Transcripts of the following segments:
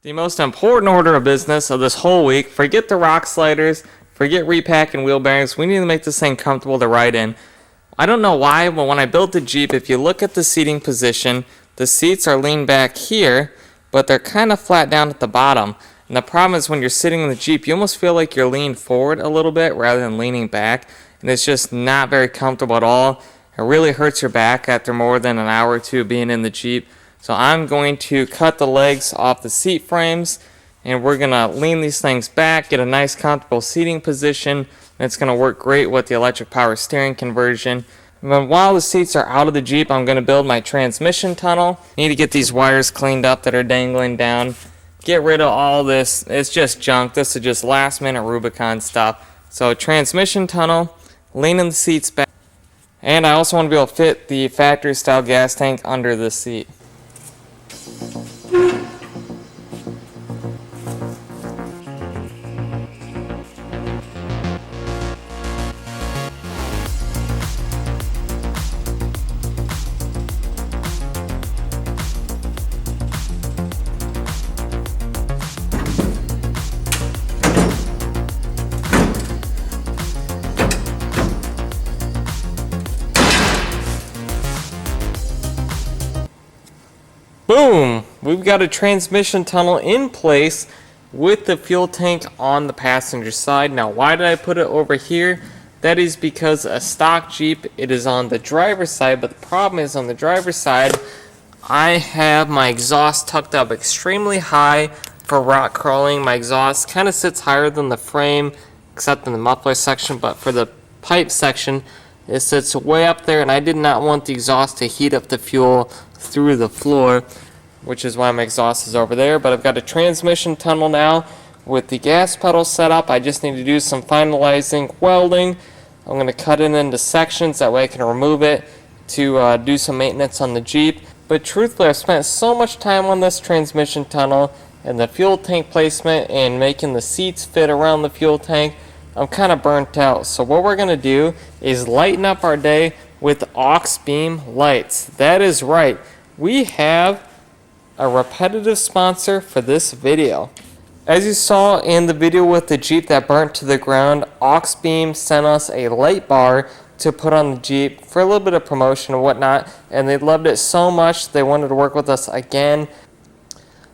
The most important order of business of this whole week, forget the rock sliders, forget repacking wheel bearings, we need to make this thing comfortable to ride in. I don't know why, but when I built the Jeep, if you look at the seating position, the seats are leaned back here, but they're kind of flat down at the bottom. And the problem is when you're sitting in the Jeep, you almost feel like you're leaning forward a little bit rather than leaning back, and it's just not very comfortable at all. It really hurts your back after more than an hour or two being in the Jeep. So I'm going to cut the legs off the seat frames, and we're going to lean these things back, get a nice comfortable seating position, and it's going to work great with the electric power steering conversion. And then while the seats are out of the Jeep, I'm going to build my transmission tunnel. Need to get these wires cleaned up that are dangling down. Get rid of all this. It's just junk. This is just last minute Rubicon stuff. So transmission tunnel, leaning the seats back, and I also want to be able to fit the factory style gas tank under the seat. Boom! We've got a transmission tunnel in place with the fuel tank on the passenger side. Now, why did I put it over here? That is because a stock Jeep, it is on the driver's side, but the problem is on the driver's side, I have my exhaust tucked up extremely high for rock crawling. My exhaust kind of sits higher than the frame, except in the muffler section, but for the pipe section, it sits way up there, and I did not want the exhaust to heat up the fuel through the floor, which is why my exhaust is over there. But I've got a transmission tunnel now with the gas pedal set up. I just need to do some finalizing welding. I'm going to cut it into sections, that way I can remove it to do some maintenance on the Jeep. But truthfully, I've spent so much time on this transmission tunnel and the fuel tank placement and making the seats fit around the fuel tank, I'm kind of burnt out. So what we're going to do is lighten up our day with aux beam lights. That is right. We have a repetitive sponsor for this video. As you saw in the video with the Jeep that burnt to the ground, aux beam sent us a light bar to put on the Jeep for a little bit of promotion and whatnot, and they loved it so much they wanted to work with us again.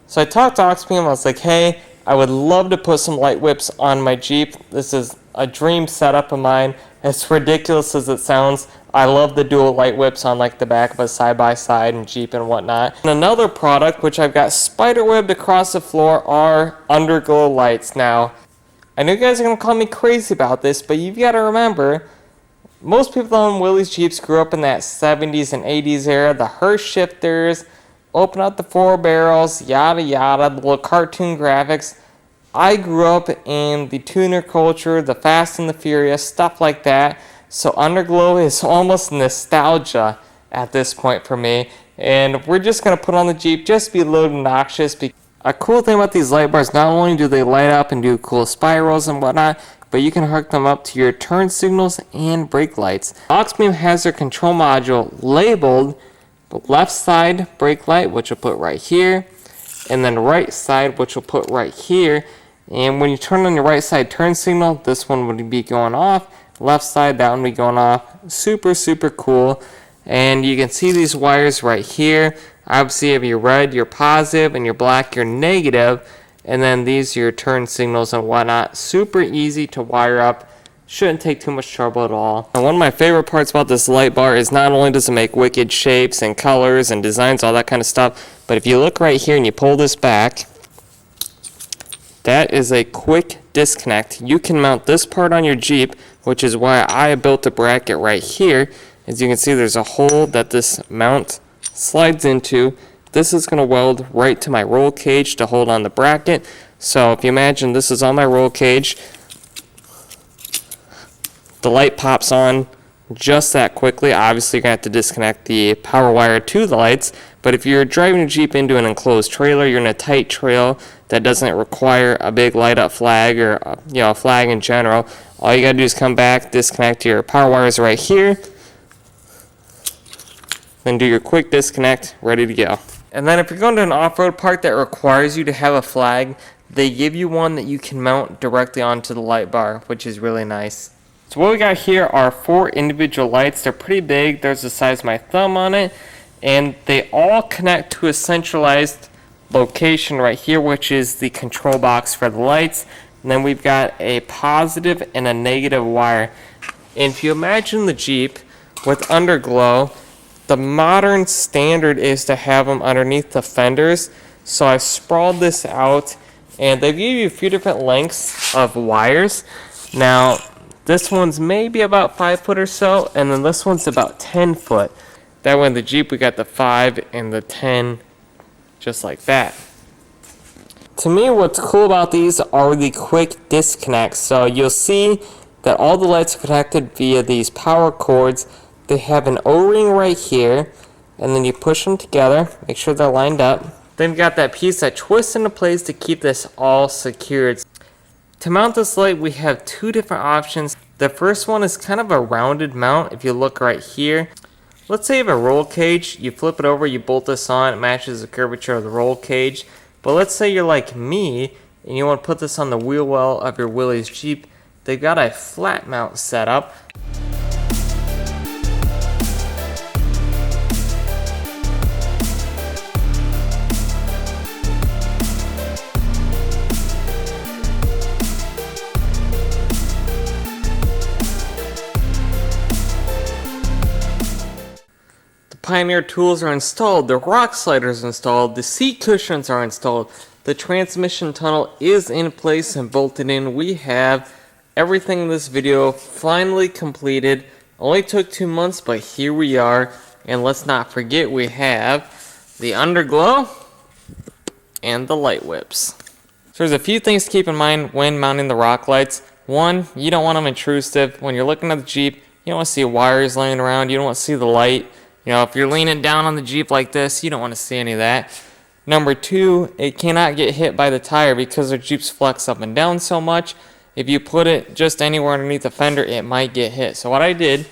So I talked to aux beam. I was like, hey, I would love to put some light whips on my Jeep. This is a dream setup of mine. As ridiculous as it sounds, I love the dual light whips on like the back of a side-by-side and Jeep and whatnot. And another product which I've got spider-webbed across the floor are underglow lights. Now, I know you guys are going to call me crazy about this, but you've got to remember, most people on Willys Jeeps grew up in that 70s and 80s era. The Hearst shifters, open up the four barrels, yada yada, the little cartoon graphics. I grew up in the tuner culture, the Fast and the Furious, stuff like that. So underglow is almost nostalgia at this point for me. And we're just going to put on the Jeep, just be a little obnoxious. A cool thing about these light bars, not only do they light up and do cool spirals and whatnot, but you can hook them up to your turn signals and brake lights. Aux beam has their control module labeled left side brake light, which we'll put right here, and then right side, which we'll put right here. And when you turn on your right side turn signal, this one would be going off. Left side, that one would be going off. Super, super cool. And you can see these wires right here. Obviously, you have your red, your positive, and your black, your negative. And then these are your turn signals and whatnot. Super easy to wire up. Shouldn't take too much trouble at all. And one of my favorite parts about this light bar is not only does it make wicked shapes and colors and designs, all that kind of stuff, but if you look right here and you pull this back, that is a quick disconnect. You can mount this part on your Jeep, which is why I built a bracket right here. As you can see, there's a hole that this mount slides into. This is going to weld right to my roll cage to hold on the bracket. So if you imagine this is on my roll cage, the light pops on just that quickly. Obviously, you're going to have to disconnect the power wire to the lights, but if you're driving a Jeep into an enclosed trailer, you're in a tight trail that doesn't require a big light up flag or a flag in general, all you got to do is come back, disconnect your power wires right here, then do your quick disconnect, ready to go. And then if you're going to an off-road park that requires you to have a flag, they give you one that you can mount directly onto the light bar, which is really nice. So what we got here are 4 individual lights. They're pretty big. There's the size of my thumb on it. And they all connect to a centralized location right here, which is the control box for the lights. And then we've got a positive and a negative wire. And if you imagine the Jeep with underglow, the modern standard is to have them underneath the fenders. So I sprawled this out, and they give you a few different lengths of wires. Now, this one's maybe about 5 foot or so, and then this one's about 10 foot. That way in the Jeep we got the 5 and the 10, just like that. To me, what's cool about these are the quick disconnects. So you'll see that all the lights are connected via these power cords. They have an O-ring right here, and then you push them together, make sure they're lined up. Then you've got that piece that twists into place to keep this all secured. To mount this light, we have 2 different options. The first one is kind of a rounded mount. If you look right here, let's say you have a roll cage, you flip it over, you bolt this on, it matches the curvature of the roll cage. But let's say you're like me, and you want to put this on the wheel well of your Willys Jeep. They've got a flat mount set up. Pioneer tools are installed, the rock sliders installed, the seat cushions are installed, the transmission tunnel is in place and bolted in. We have everything in this video finally completed. Only took 2 months, but here we are. And let's not forget we have the underglow and the light whips. So there's a few things to keep in mind when mounting the rock lights. One, you don't want them intrusive. When you're looking at the Jeep, you don't want to see wires laying around, you don't want to see the light. You know, if you're leaning down on the Jeep like this, you don't want to see any of that. Number 2, it cannot get hit by the tire because the Jeeps flex up and down so much. If you put it just anywhere underneath the fender, it might get hit. So what I did,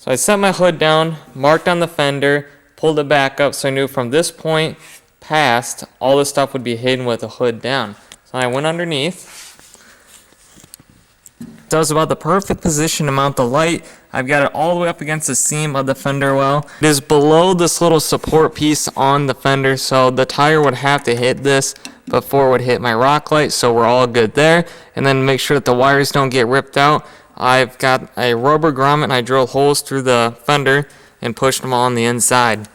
I set my hood down, marked on the fender, pulled it back up so I knew from this point past, all the stuff would be hidden with the hood down. So I went underneath. That was about the perfect position to mount the light. I've got it all the way up against the seam of the fender well. It is below this little support piece on the fender, so the tire would have to hit this before it would hit my rock light, so we're all good there. And then make sure that the wires don't get ripped out. I've got a rubber grommet and I drilled holes through the fender and pushed them all on the inside.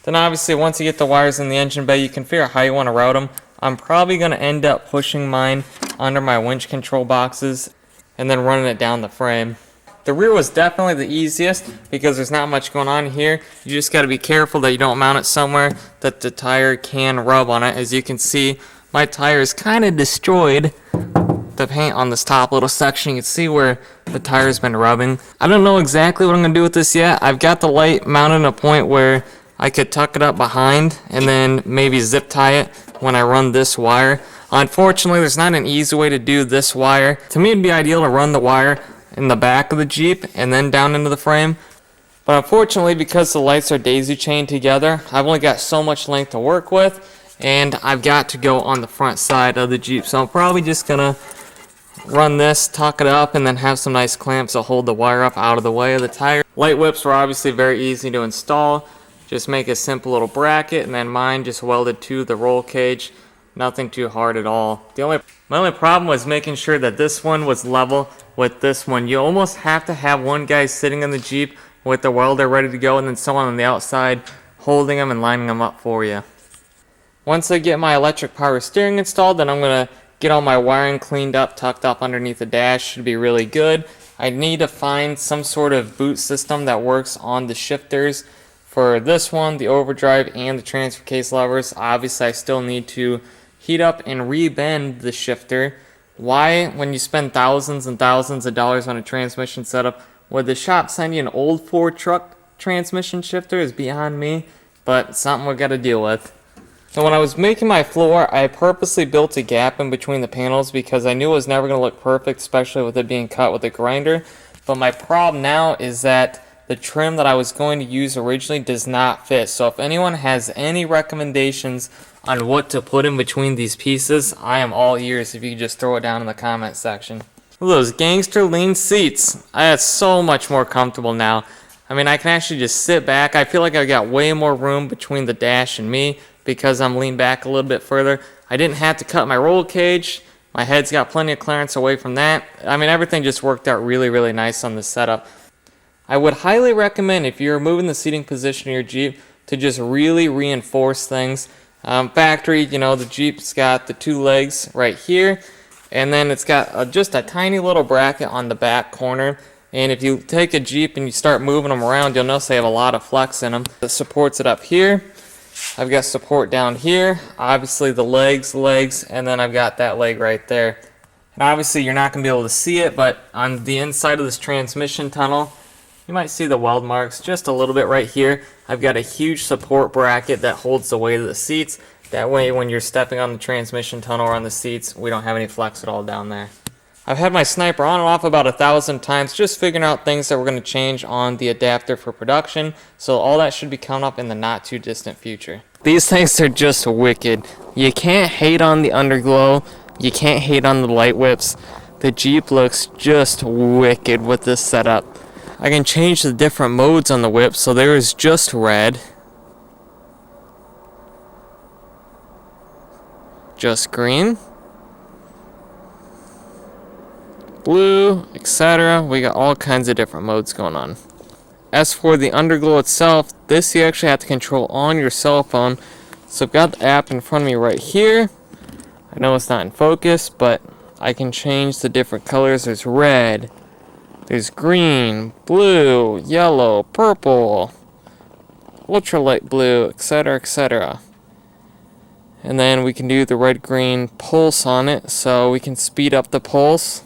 Then obviously once you get the wires in the engine bay, you can figure out how you want to route them. I'm probably going to end up pushing mine under my winch control boxes and then running it down the frame. The rear was definitely the easiest because there's not much going on here. You just got to be careful that you don't mount it somewhere that the tire can rub on it. As you can see, my tire is kind of destroyed. The paint on this top little section, you can see where the tire's been rubbing. I don't know exactly what I'm going to do with this yet. I've got the light mounted at a point where I could tuck it up behind and then maybe zip tie it when I run this wire. Unfortunately, there's not an easy way to do this wire. To me, it'd be ideal to run the wire in the back of the Jeep and then down into the frame. But unfortunately, because the lights are daisy chained together, I've only got so much length to work with, and I've got to go on the front side of the Jeep. So I'm probably just gonna run this, tuck it up, and then have some nice clamps to hold the wire up out of the way of the tire. Light whips were obviously very easy to install. Just make a simple little bracket, and then mine just welded to the roll cage. Nothing too hard at all. My only problem was making sure that this one was level with this one. You almost have to have one guy sitting in the Jeep with the welder ready to go and then someone on the outside holding them and lining them up for you. Once I get my electric power steering installed, then I'm going to get all my wiring cleaned up, tucked up underneath the dash. Should be really good. I need to find some sort of boot system that works on the shifters. For this one, the overdrive and the transfer case levers. Obviously, I still need to heat up and re-bend the shifter. Why, when you spend thousands and thousands of dollars on a transmission setup, would the shop send you an old Ford truck transmission shifter is beyond me, but something we've got to deal with. So when I was making my floor, I purposely built a gap in between the panels because I knew it was never going to look perfect, especially with it being cut with a grinder. But my problem now is that the trim that I was going to use originally does not fit. So if anyone has any recommendations on what to put in between these pieces, I am all ears if you could just throw it down in the comment section. Those gangster lean seats. It's so much more comfortable now. I mean, I can actually just sit back. I feel like I got way more room between the dash and me because I'm leaned back a little bit further. I didn't have to cut my roll cage. My head's got plenty of clearance away from that. I mean, everything just worked out really, really nice on this setup. I would highly recommend, if you're moving the seating position of your Jeep, to just really reinforce things. Factory, you know, the Jeep's got the 2 legs right here, and then it's got just a tiny little bracket on the back corner. And if you take a Jeep and you start moving them around, you'll notice they have a lot of flex in them. It supports it up here. I've got support down here, obviously the legs, and then I've got that leg right there. And obviously you're not going to be able to see it, but on the inside of this transmission tunnel, you might see the weld marks just a little bit right here. I've got a huge support bracket that holds the weight of the seats. That way when you're stepping on the transmission tunnel or on the seats, we don't have any flex at all down there. I've had my sniper on and off about 1,000 times, just figuring out things that we're going to change on the adapter for production. So all that should be coming up in the not too distant future. These things are just wicked. You can't hate on the underglow. You can't hate on the light whips. The Jeep looks just wicked with this setup. I can change the different modes on the whip, so there is just red, just green, blue, etc. We got all kinds of different modes going on. As for the underglow itself, this you actually have to control on your cell phone. So I've got the app in front of me right here. I know it's not in focus, but I can change the different colors. There's red, there's green, blue, yellow, purple, ultralight blue, etc., etc. And then we can do the red-green pulse on it, so we can speed up the pulse,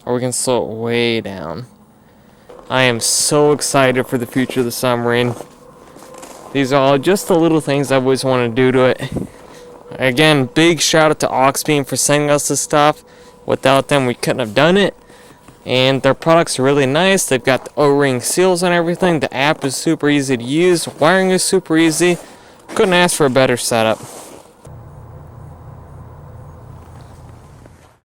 or we can slow it way down. I am so excited for the future of the Submarine. These are all just the little things I always want to do to it. Again, big shout out to Oxbeam for sending us this stuff. Without them, we couldn't have done it. And their products are really nice. They've got the O-ring seals and everything. The app is super easy to use. Wiring is super easy. Couldn't ask for a better setup.